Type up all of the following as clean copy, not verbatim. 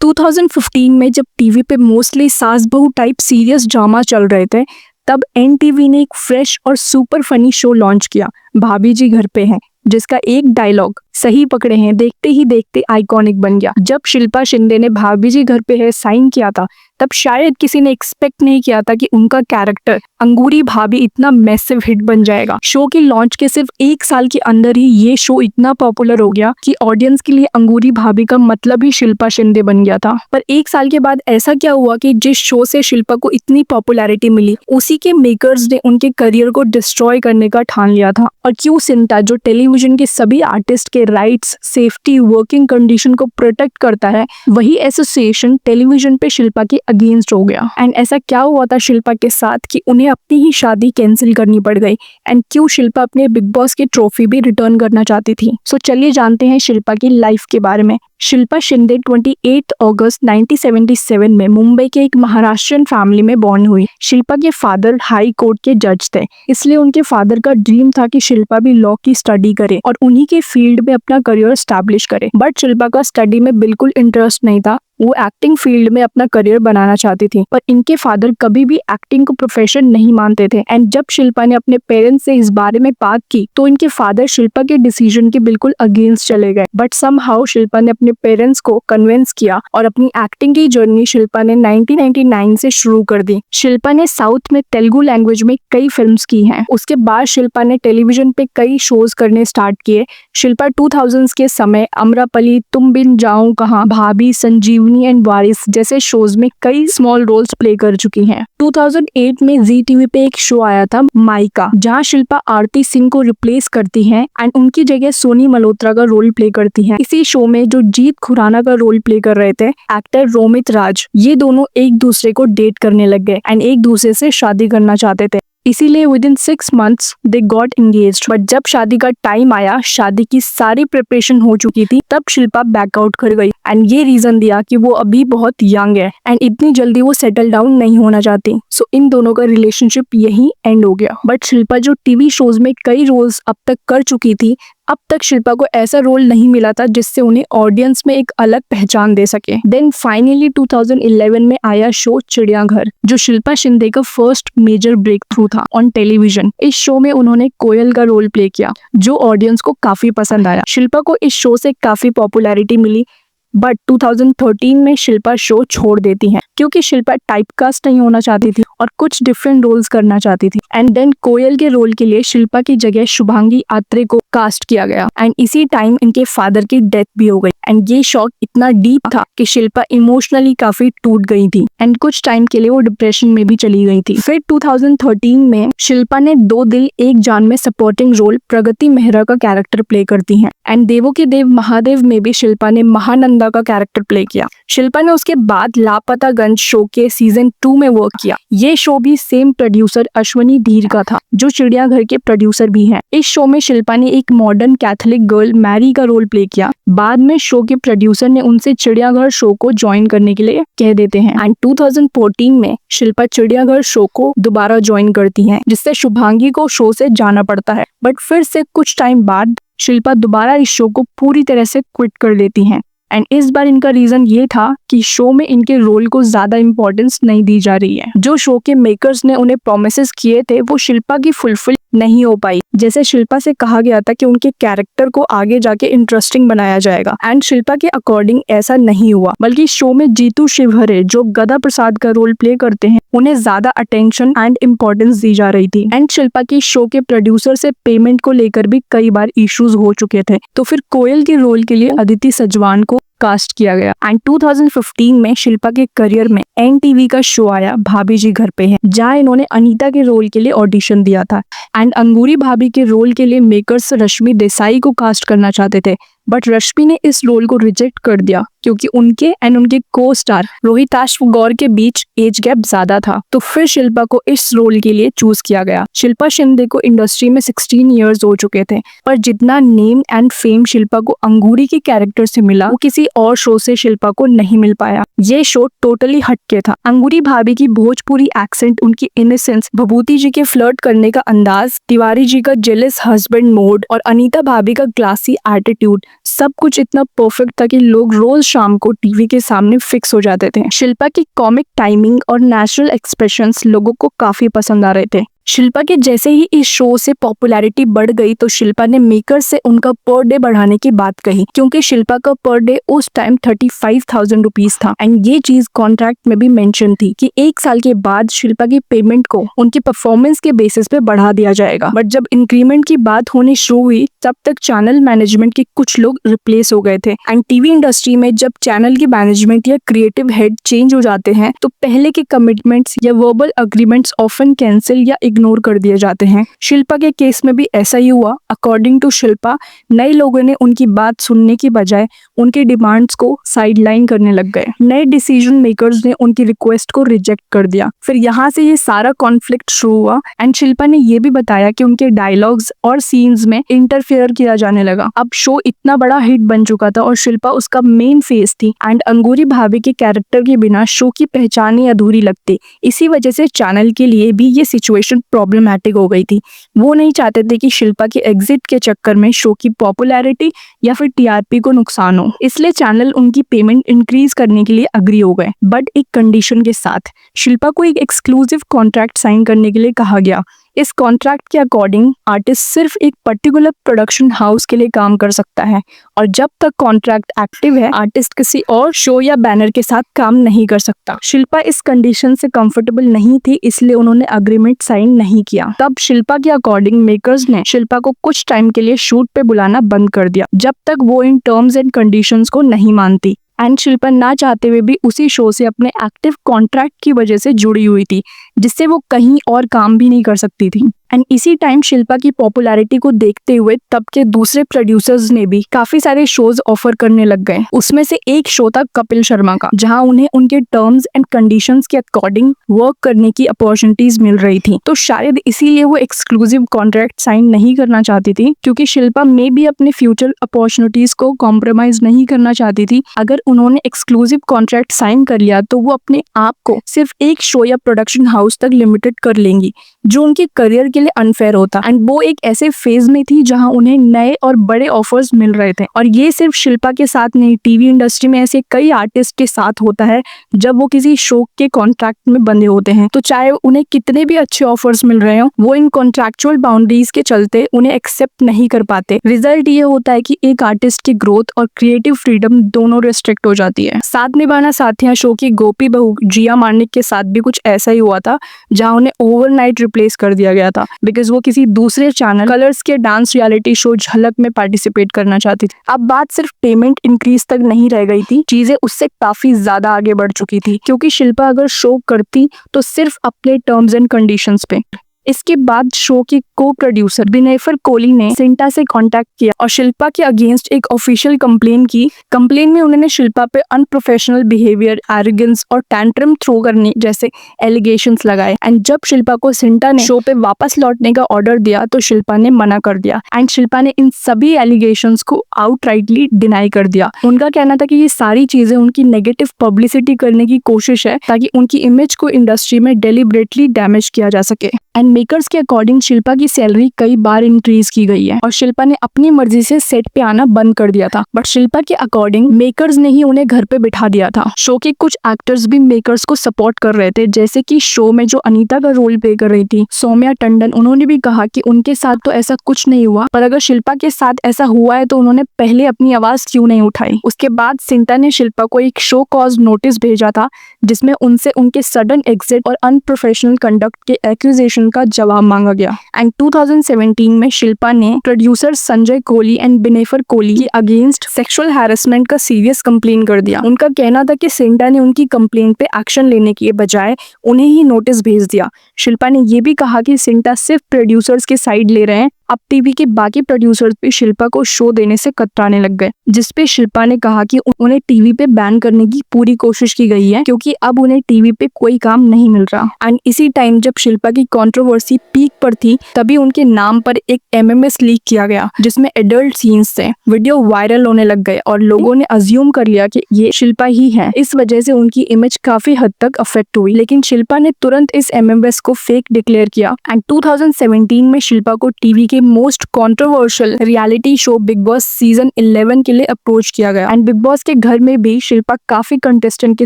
2015 में जब टीवी पे मोस्टली सास बहू टाइप सीरियस ड्रामा चल रहे थे, तब एनटीवी ने एक फ्रेश और सुपर फनी शो लॉन्च किया, भाभी जी घर पे हैं, जिसका एक डायलॉग सही पकड़े हैं देखते ही देखते आइकॉनिक बन गया। जब शिल्पा शिंदे ने भाभी जी घर पे है साइन किया था, तब शायद किसी ने एक्सपेक्ट नहीं किया था कि उनका कैरेक्टर अंगूरी भाभी इतना मैसिव हिट बन जाएगा। शो के लॉन्च के सिर्फ 1 साल के अंदर ही ये शो इतना पॉपुलर हो गया कि ऑडियंस के लिए अंगूरी भाभी का मतलब ही शिल्पा शिंदे बन गया था। पर 1 साल के बाद ऐसा क्या हुआ कि जिस शो से शिल्पा को इतनी पॉपुलैरिटी मिली, उसी के मेकर्स ने उनके करियर को डिस्ट्रॉय करने का ठान लिया था। और क्यों सिंटा, जो टेलीविजन के सभी आर्टिस्ट के राइट्स, सेफ्टी, वर्किंग कंडीशन को प्रोटेक्ट करता है, वही एसोसिएशन टेलीविजन पे शिल्पा के अगेंस्ट हो गया। एंड ऐसा क्या हुआ था शिल्पा के साथ कि उन्हें अपनी ही शादी कैंसिल करनी पड़ गई। एंड क्यों शिल्पा अपने बिग बॉस की ट्रॉफी भी रिटर्न करना चाहती थी। सो चलिए जानते हैं शिल्पा की लाइफ के बारे में। शिल्पा शिंदे 28 अगस्त 1977 में मुंबई के एक महाराष्ट्रियन फैमिली में बॉर्न हुई। शिल्पा के फादर हाई कोर्ट के जज थे, इसलिए उनके फादर का ड्रीम था कि शिल्पा भी लॉ की स्टडी करे और उन्हीं के फील्ड में अपना करियर एस्टैब्लिश करे। बट शिल्पा का स्टडी में बिल्कुल इंटरेस्ट नहीं था, वो एक्टिंग फील्ड में अपना करियर बनाना चाहती थी। पर इनके फादर कभी भी एक्टिंग को प्रोफेशन नहीं मानते थे। एंड जब शिल्पा ने अपने पेरेंट्स से इस बारे में बात की, तो इनके फादर शिल्पा के डिसीजन के बिल्कुल अगेंस्ट चले गए। बट समहाउ शिल्पा ने अपने पेरेंट्स को कन्विंस किया और अपनी एक्टिंग की जर्नी शिल्पा ने 1999 से शुरू कर दी। शिल्पा ने साउथ में तेलुगु लैंग्वेज में कई फिल्म्स की हैं। उसके बाद शिल्पा ने टेलीविजन पे कई शोज करने स्टार्ट किए। शिल्पा 2000s के समय अमरापली, तुम बिन जाऊं कहां, भाभी, संजीवनी एंड वारिस जैसे शोज में कई स्मॉल रोल्स प्ले कर चुकी हैं। 2008 में जी टीवी पे एक शो आया था माइका, जहां शिल्पा आरती सिंह को रिप्लेस करती हैं एंड उनकी जगह सोनी मल्होत्रा का रोल प्ले करती हैं। इसी शो में जो जीत खुराना का रोल प्ले कर रहे थे एक्टर रोमित राज, ये दोनों एक दूसरे को डेट करने लग गए एंड एक दूसरे से शादी करना चाहते थे। इसीलिए within 6 months they got engaged. But जब शादी का टाइम आया, शादी की सारी प्रिपरेशन हो चुकी थी, तब शिल्पा बैकआउट कर गई एंड ये रीजन दिया कि वो अभी बहुत यंग है एंड इतनी जल्दी वो सेटल डाउन नहीं होना चाहती। सो इन दोनों का रिलेशनशिप यही एंड हो गया। बट शिल्पा जो टीवी शोज में कई रोल्स अब तक कर चुकी थी, अब तक शिल्पा को ऐसा रोल नहीं मिला था जिससे उन्हें ऑडियंस में एक अलग पहचान दे सके। देन फाइनली 2011 में आया शो चिड़ियाघर, जो शिल्पा शिंदे का फर्स्ट मेजर ब्रेक थ्रू था ऑन टेलीविजन। इस शो में उन्होंने कोयल का रोल प्ले किया, जो ऑडियंस को काफी पसंद आया। शिल्पा को इस शो से काफी पॉपुलैरिटी मिली। बट 2013 में शिल्पा शो छोड़ देती हैं क्योंकि शिल्पा टाइपकास्ट नहीं होना चाहती थी और कुछ डिफरेंट रोल्स करना चाहती थी। एंड देन कोयल के रोल के लिए शिल्पा की जगह शुभांगी आत्रे को कास्ट किया गया एंड इसी टाइम इनके फादर की डेथ भी हो गई। एंड ये शॉक इतना डीप था कि शिल्पा इमोशनली काफी टूट गई थी एंड कुछ टाइम के लिए वो डिप्रेशन में भी चली गई थी। फिर 2013 में शिल्पा ने 2 दिल एक जान में सपोर्टिंग रोल प्रगति मेहरा का कैरेक्टर प्ले करती हैं। एंड देवों के देव महादेव में भी शिल्पा ने महानंदा का कैरेक्टर प्ले किया। शिल्पा ने उसके बाद लापतागंज शो के सीजन 2 में वर्क किया। ये शो भी सेम प्रोड्यूसर अश्वनी धीर का था, जो चिड़ियाघर के प्रोड्यूसर भी हैं। इस शो में शिल्पा ने एक मॉडर्न कैथोलिक गर्ल मैरी का रोल प्ले किया। बाद में शो के प्रोड्यूसर ने उनसे चिड़ियाघर शो को ज्वाइन करने के लिए कह देते हैं एंड 2014 में शिल्पा चिड़ियाघर शो को दोबारा ज्वाइन करती हैं, जिससे शुभांगी को शो से जाना पड़ता है। बट फिर से कुछ टाइम बाद शिल्पा दोबारा इस शो को पूरी तरह से क्विट कर देती हैं एंड इस बार इनका रीजन ये था कि शो में इनके रोल को ज्यादा इंपॉर्टेंस नहीं दी जा रही है। जो शो के मेकर्स ने उन्हें प्रोमिसेस किए थे, वो शिल्पा की फुलफिल नहीं हो पाई। जैसे शिल्पा से कहा गया था कि उनके कैरेक्टर को आगे जाके इंटरेस्टिंग बनाया जाएगा एंड शिल्पा के अकॉर्डिंग ऐसा नहीं हुआ, बल्कि शो में जीतू शिवहरे, जो गदा प्रसाद का रोल प्ले करते हैं, उन्हें ज्यादा अटेंशन एंड इम्पोर्टेंस दी जा रही थी। एंड शिल्पा की शो के प्रोड्यूसर से पेमेंट को लेकर भी कई बार इश्यूज हो चुके थे। तो फिर कोयल के रोल के लिए अदिति सजवान को कास्ट किया गया एंड 2015 में शिल्पा के करियर में एनटीवी का शो आया भाभी जी घर पे हैं, जहां इन्होंने अनीता के रोल के लिए ऑडिशन दिया था। एंड अंगूरी भाभी के रोल के लिए मेकर्स रश्मि देसाई को कास्ट करना चाहते थे, बट रश्मि ने इस रोल को रिजेक्ट कर दिया क्योंकि उनके एंड उनके को स्टार रोहिताश्व गौर के बीच एज गैप ज्यादा था। तो फिर शिल्पा को इस रोल के लिए चूज किया गया। शिल्पा शिंदे को इंडस्ट्री में 16 इयर्स हो चुके थे, पर जितना नेम एंड फेम शिल्पा को अंगूरी के कैरेक्टर से मिला, वो किसी और शो से शिल्पा को नहीं मिल पाया। ये शो टोटली हटके था। अंगूरी भाभी की भोजपुरी एक्सेंट, उनकी इनोसेंस, भभूति जी के फ्लर्ट करने का अंदाज, तिवारी जी का जेलस हस्बैंड मोड और अनीता भाभी का क्लासी एटीट्यूड, सब कुछ इतना परफेक्ट था कि लोग रोज शाम को टीवी के सामने फिक्स हो जाते थे। शिल्पा की कॉमिक टाइमिंग और नेचुरल एक्सप्रेशंस लोगों को काफी पसंद आ रहे थे। शिल्पा के जैसे ही इस शो से पॉपुलैरिटी बढ़ गई तो शिल्पा ने मेकर से उनका पर डे बढ़ाने की बात कही, क्योंकि शिल्पा का पर डे उस टाइम 35,000 रुपीज था। एंड ये चीज कॉन्ट्रैक्ट में भी मेंशन थी कि 1 साल के बाद शिल्पा की पेमेंट को उनकी परफॉर्मेंस के बेसिस पे बढ़ा दिया जाएगा। बट जब इंक्रीमेंट की बात होनी शुरू हुई तब तक चैनल मैनेजमेंट के कुछ लोग रिप्लेस हो गए थे। एंड टीवी इंडस्ट्री में जब चैनल की मैनेजमेंट या क्रिएटिव हेड चेंज हो जाते हैं तो पहले के कमिटमेंट्स या वर्बल अग्रीमेंट्स ऑफन कैंसिल या इग्नोर कर दिए जाते हैं। शिल्पा के केस में भी ऐसा ही हुआ। अकॉर्डिंग टू शिल्पा, नए लोगों ने उनकी बात सुनने की बजाय उनके डिमांड्स को साइडलाइन करने लग गए। नए डिसीजन मेकर्स ने उनकी रिक्वेस्ट को रिजेक्ट कर दिया। फिर यहाँ से ये सारा कॉन्फ्लिक्ट शुरू हुआ। एंड शिल्पा ने ये भी बताया कि उनके डायलॉग्स और सीन्स में इंटरफेयर किया जाने लगा। अब शो इतना बड़ा हिट बन चुका था और शिल्पा उसका मेन फेस थी। एंड अंगूरी भाभी के कैरेक्टर के बिना शो की पहचान ही अधूरी लगती। इसी वजह से चैनल के लिए भी ये सिचुएशन प्रॉब्लमैटिक हो गई थी। वो नहीं चाहते थे कि शिल्पा के एग्जिट के चक्कर में शो की पॉपुलैरिटी या फिर टीआरपी को नुकसान हो, इसलिए चैनल उनकी पेमेंट इंक्रीज करने के लिए अग्री हो गए, बट एक कंडीशन के साथ। शिल्पा को एक एक्सक्लूसिव कॉन्ट्रैक्ट साइन करने के लिए कहा गया। इस कॉन्ट्रैक्ट के अकॉर्डिंग आर्टिस्ट सिर्फ एक पर्टिकुलर प्रोडक्शन हाउस के लिए काम कर सकता है और जब तक कॉन्ट्रैक्ट एक्टिव है आर्टिस्ट किसी और शो या बैनर के साथ काम नहीं कर सकता। शिल्पा इस कंडीशन से कंफर्टेबल नहीं थी, इसलिए उन्होंने अग्रीमेंट साइन नहीं किया। तब शिल्पा के अकॉर्डिंग मेकर्स ने शिल्पा को कुछ टाइम के लिए शूट पे बुलाना बंद कर दिया जब तक वो इन टर्म्स एंड कंडीशंस को नहीं मानती। एंड शिल्पा ना चाहते हुए भी उसी शो से अपने एक्टिव कॉन्ट्रैक्ट की वजह से जुड़ी हुई थी, जिससे वो कहीं और काम भी नहीं कर सकती थी। एंड इसी टाइम शिल्पा की पॉपुलैरिटी को देखते हुए तब के दूसरे प्रोड्यूसर्स ने भी काफी सारे शोज ऑफर करने लग गए। उसमें से एक शो था कपिल शर्मा का, जहां उन्हें उनके टर्म्स एंड कंडीशंस के अकॉर्डिंग वर्क करने की अपॉर्चुनिटीज मिल रही थी। तो शायद इसीलिए वो एक्सक्लूसिव कॉन्ट्रैक्ट साइन नहीं करना चाहती थी, क्योंकि शिल्पा में भी अपने फ्यूचर अपॉर्चुनिटीज को कॉम्प्रोमाइज नहीं करना चाहती थी। अगर उन्होंने एक्सक्लूसिव कॉन्ट्रैक्ट साइन कर लिया तो वो अपने आप को सिर्फ एक शो या प्रोडक्शन हाउस तक लिमिटेड कर लेंगी, जो उनके करियर के लिए अनफेयर होता। एंड वो एक ऐसे फेज में थी जहां उन्हें नए और बड़े ऑफर्स मिल रहे थे, और ये सिर्फ शिल्पा के साथ नहीं, टीवी इंडस्ट्री में ऐसे कई आर्टिस्ट के साथ होता है। जब वो किसी शो के कॉन्ट्रैक्ट में बंधे होते हैं तो चाहे उन्हें कितने भी अच्छे ऑफर्स मिल रहे हो, वो इन कॉन्ट्रैक्चुअल बाउंड्रीज के चलते उन्हें एक्सेप्ट नहीं कर पाते। रिजल्ट ये होता है कि एक आर्टिस्ट की ग्रोथ और क्रिएटिव फ्रीडम दोनों रिस्ट्रिक्ट हो जाती है। साथ निभाना साथियां शो की गोपी बहू जिया मार्निक के साथ भी कुछ ऐसा ही हुआ था, जहां उन्हें ओवरनाइट रिप्लेस कर दिया गया था बिकॉज वो किसी दूसरे चैनल कलर्स के डांस रियलिटी शो झलक में पार्टिसिपेट करना चाहती थी। अब बात सिर्फ पेमेंट इंक्रीज तक नहीं रह गई थी, चीजें उससे काफी ज्यादा आगे बढ़ चुकी थी, क्योंकि शिल्पा अगर शो करती तो सिर्फ अपने टर्म्स एंड कंडीशंस पे। इसके बाद शो के को प्रोड्यूसर बिनेफर कोहली ने सिंटा से कांटेक्ट किया और शिल्पा के अगेंस्ट एक ऑफिशियल कंप्लेन की। कंप्लेन में उन्होंने शिल्पा पे अनप्रोफेशनल बिहेवियर, एरोगेंस और टैंट्रम थ्रो करने जैसे एलिगेशंस लगाए। एंड जब शिल्पा को सिंटा ने शो पे वापस लौटने का ऑर्डर दिया तो शिल्पा ने मना कर दिया। एंड शिल्पा ने इन सभी एलिगेशंस को आउटराइटली डिनाई कर दिया। उनका कहना था कि ये सारी चीजें उनकी नेगेटिव पब्लिसिटी करने की कोशिश है ताकि उनकी इमेज को इंडस्ट्री में डेलिबरेटली डैमेज किया जा सके। एंड मेकर्स के अकॉर्डिंग शिल्पा की सैलरी कई बार इंक्रीज की गई है और शिल्पा ने अपनी मर्जी से सेट पे आना बंद कर दिया था। बट शिल्पा के अकॉर्डिंग मेकर्स ने ही उन्हें घर पे बिठा दिया था। शो के कुछ एक्टर्स भी मेकर्स को सपोर्ट कर रहे थे, जैसे कि शो में जो अनीता का रोल प्ले कर रही थी सौम्या टंडन, उन्होंने भी कहा कि उनके साथ तो ऐसा कुछ नहीं हुआ, पर अगर शिल्पा के साथ ऐसा हुआ है तो उन्होंने पहले अपनी आवाज क्यों नहीं उठाई। उसके बाद सिंटा ने शिल्पा को एक शो कॉज नोटिस भेजा था, जिसमें उनसे उनके सडन एग्जिट और अनप्रोफेशनल कंडक्ट के एक्यूजेशन का जवाब मांगा गया। एंड 2017 में शिल्पा ने प्रोड्यूसर संजय कोहली एंड बिनेफर कोहली के अगेंस्ट सेक्सुअल हैरेसमेंट का सीरियस कंप्लेन कर दिया। उनका कहना था कि सिंटा ने उनकी कंप्लेन पे एक्शन लेने के बजाय उन्हें ही नोटिस भेज दिया। शिल्पा ने यह भी कहा कि सिंटा सिर्फ प्रोड्यूसर्स के साइड ले रहे हैं। अब टीवी के बाकी प्रोड्यूसर्स भी शिल्पा को शो देने से कतराने लग गए, जिसपे शिल्पा ने कहा कि उन्हें टीवी पे बैन करने की पूरी कोशिश की गई है, क्योंकि अब उन्हें टीवी पे कोई काम नहीं मिल रहा। एंड इसी टाइम जब शिल्पा की कंट्रोवर्सी पीक पर थी, तभी उनके नाम पर एक MMS लीक किया गया, जिसमें एडल्ट सीन्स थे। वीडियो वायरल होने लग गए और लोगों ने अज्यूम कर लिया कि ये शिल्पा ही है। इस वजह से उनकी इमेज काफी हद तक अफेक्ट हुई, लेकिन शिल्पा ने तुरंत इस MMS को फेक डिक्लेयर किया। एंड 2017 में शिल्पा को टीवी के के most controversial reality show big boss season 11 के लिए अप्रोच किया गया। एंड बिग बॉस के घर में भी शिल्पा काफी कंटेस्टेंट के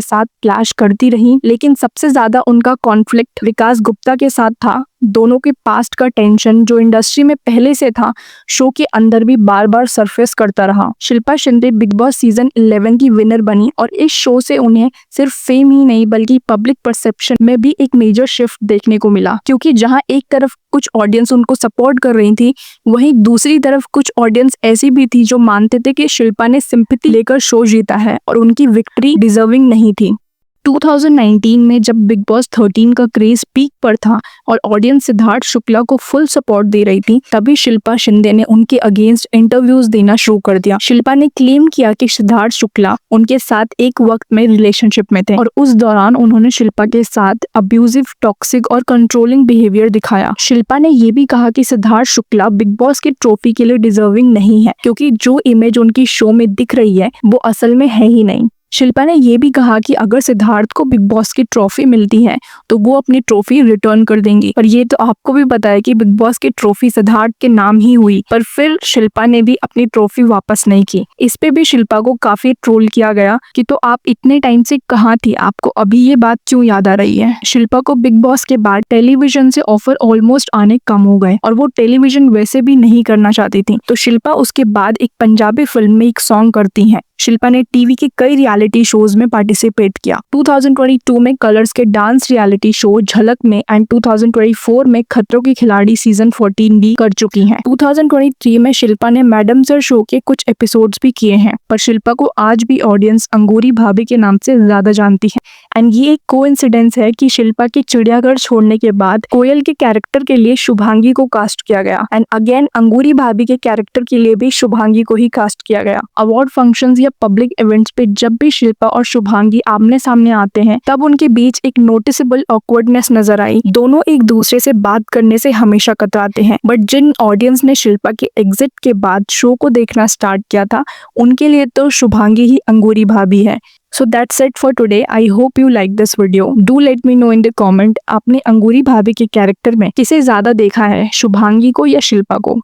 साथ क्लैश करती रही, लेकिन सबसे ज्यादा उनका कॉन्फ्लिक्ट विकास गुप्ता के साथ था। दोनों के पास्ट का टेंशन जो इंडस्ट्री में पहले से था, शो के अंदर भी बार बार सरफेस करता रहा। Shilpa Shinde big boss season 11 की विनर बनी और इस शो से उन्हें सिर्फ फेम ही नहीं बल्कि पब्लिक परसेप्शन में भी एक मेजर शिफ्ट देखने को मिला, क्योंकि जहां एक तरफ कुछ ऑडियंस उनको सपोर्ट कर रही थी, वहीं दूसरी तरफ कुछ ऑडियंस ऐसी भी थी जो मानते थे कि शिल्पा ने सिंपैथी लेकर शो जीता है और उनकी विक्ट्री डिजर्विंग नहीं थी। 2019 में जब बिग बॉस 13 का क्रेज पीक पर था और ऑडियंस सिद्धार्थ शुक्ला को फुल सपोर्ट दे रही थी, तभी शिल्पा शिंदे ने उनके अगेंस्ट इंटरव्यूज देना शुरू कर दिया। शिल्पा ने क्लेम किया कि सिद्धार्थ शुक्ला उनके साथ एक वक्त में रिलेशनशिप में थे और उस दौरान उन्होंने शिल्पा के साथ अब्यूजिव, टॉक्सिक और कंट्रोलिंग बिहेवियर दिखाया। शिल्पा ने ये भी कहा कि सिद्धार्थ शुक्ला बिग बॉस के ट्रॉफी के लिए डिजर्विंग नहीं है, क्योंकि जो इमेज उनकी शो में दिख रही है वो असल में है ही नहीं। शिल्पा ने यह भी कहा कि अगर सिद्धार्थ को बिग बॉस की ट्रॉफी मिलती है तो वो अपनी ट्रॉफी रिटर्न कर देंगी। पर ये तो आपको भी पता है कि बिग बॉस की ट्रॉफी सिद्धार्थ के नाम ही हुई, पर फिर शिल्पा ने भी अपनी ट्रॉफी वापस नहीं की। इस पे भी शिल्पा को काफी ट्रोल किया गया कि तो आप इतने टाइम से कहाँ थी, आपको अभी ये बात क्यों याद आ रही है। शिल्पा को बिग बॉस के बाद टेलीविजन से ऑफर ऑलमोस्ट आने कम हो गए और वो टेलीविजन वैसे भी नहीं करना चाहती थी, तो शिल्पा उसके बाद एक पंजाबी फिल्म में एक सॉन्ग करती है। शिल्पा ने टीवी के कई रियलिटी शोज में पार्टिसिपेट किया। 2022 में कलर्स के डांस रियलिटी शो झलक में एंड 2024 में खतरों के खिलाड़ी सीजन 14 भी कर चुकी हैं। 2023 में शिल्पा ने मैडम सर शो के कुछ एपिसोड्स भी किए हैं, पर शिल्पा को आज भी ऑडियंस अंगूरी भाभी के नाम से ज्यादा जानती है। एंड ये एक कोइंसिडेंस है कि शिल्पा के चिड़ियाघर छोड़ने के बाद कोयल के कैरेक्टर के लिए शुभांगी को कास्ट किया गया एंड अगेन अंगूरी भाभी के कैरेक्टर के लिए भी शुभांगी को ही कास्ट किया गया। अवार्ड फंक्शंस या पब्लिक इवेंट्स पे जब भी शिल्पा और शुभांगी आमने सामने आते हैं, तब उनके बीच एक नोटिसेबल ऑकवर्डनेस नजर आई। दोनों एक दूसरे से बात करने से हमेशा कतराते हैं, बट जिन ऑडियंस ने शिल्पा के एग्जिट के बाद शो को देखना स्टार्ट किया था, उनके लिए तो शुभांगी ही अंगूरी भाभी है। So that's it for today. I hope you like this video. Do let me know in the comment आपने अंगूरी भाभी के कैरेक्टर में किसे ज्यादा देखा है, शुभांगी को या शिल्पा को।